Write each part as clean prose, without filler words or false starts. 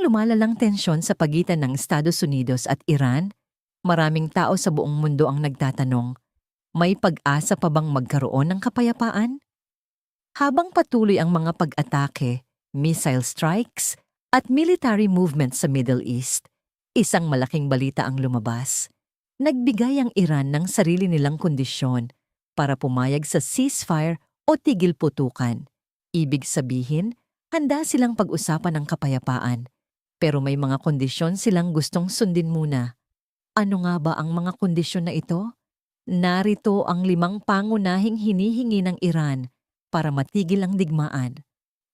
lumalalang tensyon sa pagitan ng Estados Unidos at Iran, maraming tao sa buong mundo ang nagtatanong, may pag-asa pa bang magkaroon ng kapayapaan? Habang patuloy ang mga pag-atake, missile strikes, at military movements sa Middle East, isang malaking balita ang lumabas. Nagbigay ang Iran ng sarili nilang kondisyon para pumayag sa ceasefire o tigil putukan. Ibig sabihin, handa silang pag-usapan ng kapayapaan. Pero may mga kondisyon silang gustong sundin muna. Ano nga ba ang mga kondisyon na ito? Narito ang 5 pangunahing hinihingi ng Iran para matigil ang digmaan.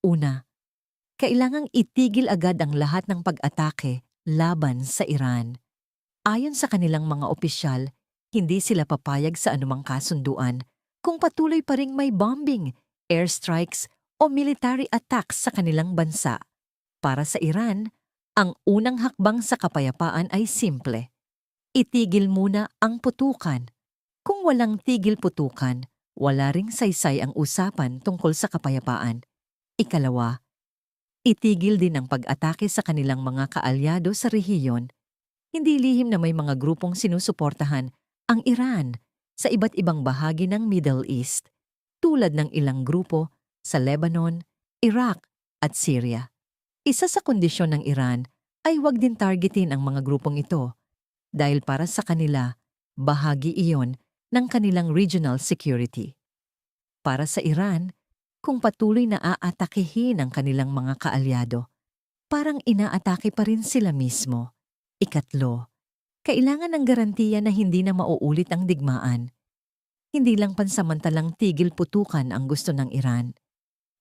Una, kailangang itigil agad ang lahat ng pag-atake laban sa Iran. Ayon sa kanilang mga opisyal, hindi sila papayag sa anumang kasunduan kung patuloy pa ring may bombing, airstrikes o military attacks sa kanilang bansa. Para sa Iran, ang unang hakbang sa kapayapaan ay simple. Itigil muna ang putukan. Kung walang tigil putukan, wala ring saysay ang usapan tungkol sa kapayapaan. Ikalawa, itigil din ang pag-atake sa kanilang mga kaalyado sa rehiyon. Hindi lihim na may mga grupong sinusuportahan ang Iran sa iba't ibang bahagi ng Middle East, tulad ng ilang grupo sa Lebanon, Iraq at Syria. Isa sa kondisyon ng Iran ay huwag din targetin ang mga grupong ito dahil para sa kanila, bahagi iyon ng kanilang regional security. Para sa Iran, kung patuloy na aatakehin ang kanilang mga kaalyado, parang inaatake pa rin sila mismo. Ikatlo, kailangan ng garantiya na hindi na mauulit ang digmaan. Hindi lang pansamantalang tigil putukan ang gusto ng Iran.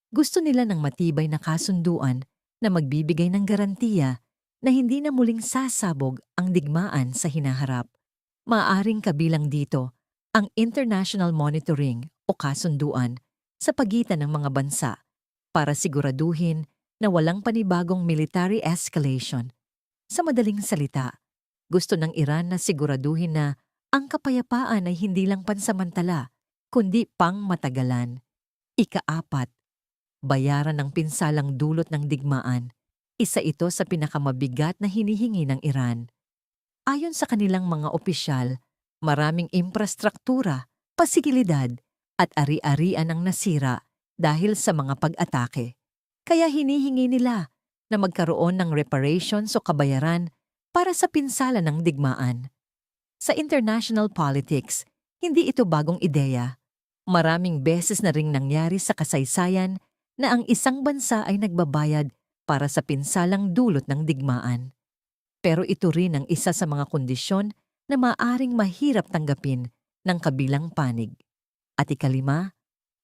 Gusto nila ng matibay na kasunduan na magbibigay ng garantiya na hindi na muling sasabog ang digmaan sa hinaharap. Maaaring kabilang dito ang international monitoring o kasunduan sa pagitan ng mga bansa para siguraduhin na walang panibagong military escalation. Sa madaling salita, gusto ng Iran na siguraduhin na ang kapayapaan ay hindi lang pansamantala, kundi pangmatagalan. Ika-4, bayaran ng pinsalang dulot ng digmaan. Isa ito sa pinakamabigat na hinihingi ng Iran. Ayon sa kanilang mga opisyal, maraming infrastruktura, pasigilidad at ari-arian ang nasira dahil sa mga pag-atake. Kaya hinihingi nila na magkaroon ng reparations o kabayaran para sa pinsala ng digmaan. Sa international politics, hindi ito bagong ideya. Maraming beses na ring nangyari sa kasaysayan na ang isang bansa ay nagbabayad para sa pinsalang dulot ng digmaan. Pero ito rin ang isa sa mga kondisyon na maaring mahirap tanggapin ng kabilang panig. At ika-5,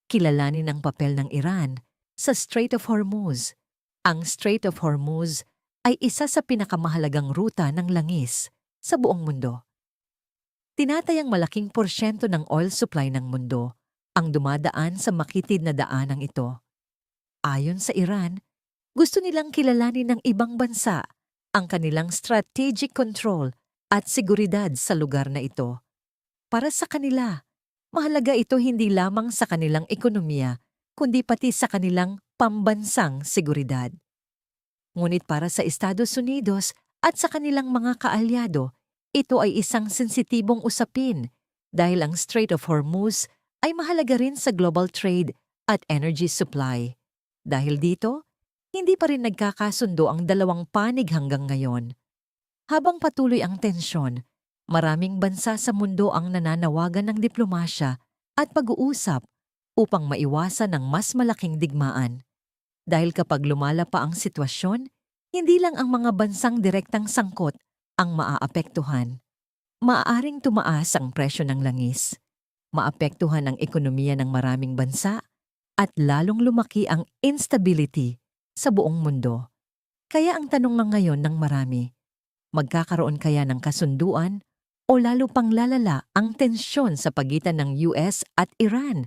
kilalanin ang papel ng Iran sa Strait of Hormuz. Ang Strait of Hormuz ay isa sa pinakamahalagang ruta ng langis sa buong mundo. Tinatayang malaking porsyento ng oil supply ng mundo ang dumadaan sa makitid na daanang ito. Ayon sa Iran, gusto nilang kilalanin ng ibang bansa ang kanilang strategic control at seguridad sa lugar na ito. Para sa kanila, mahalaga ito hindi lamang sa kanilang ekonomiya, kundi pati sa kanilang pambansang seguridad. Ngunit para sa Estados Unidos at sa kanilang mga kaalyado, ito ay isang sensitibong usapin dahil ang Strait of Hormuz ay mahalaga rin sa global trade at energy supply. Dahil dito, hindi pa rin nagkakasundo ang dalawang panig hanggang ngayon. Habang patuloy ang tensyon, maraming bansa sa mundo ang nananawagan ng diplomasya at pag-uusap upang maiwasan ang mas malaking digmaan. Dahil kapag lumala pa ang sitwasyon, hindi lang ang mga bansang direktang sangkot ang maaapektuhan. Maaaring tumaas ang presyo ng langis, maapektuhan ang ekonomiya ng maraming bansa, at lalong lumaki ang instability sa buong mundo. Kaya ang tanong ng ngayon ng marami, magkakaroon kaya ng kasunduan o lalo pang lalala ang tensyon sa pagitan ng US at Iran?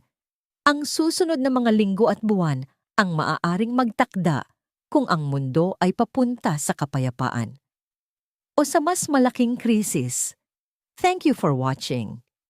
Ang susunod na mga linggo at buwan ang maaaring magtakda kung ang mundo ay papunta sa kapayapaan o sa mas malaking krisis. Thank you for watching.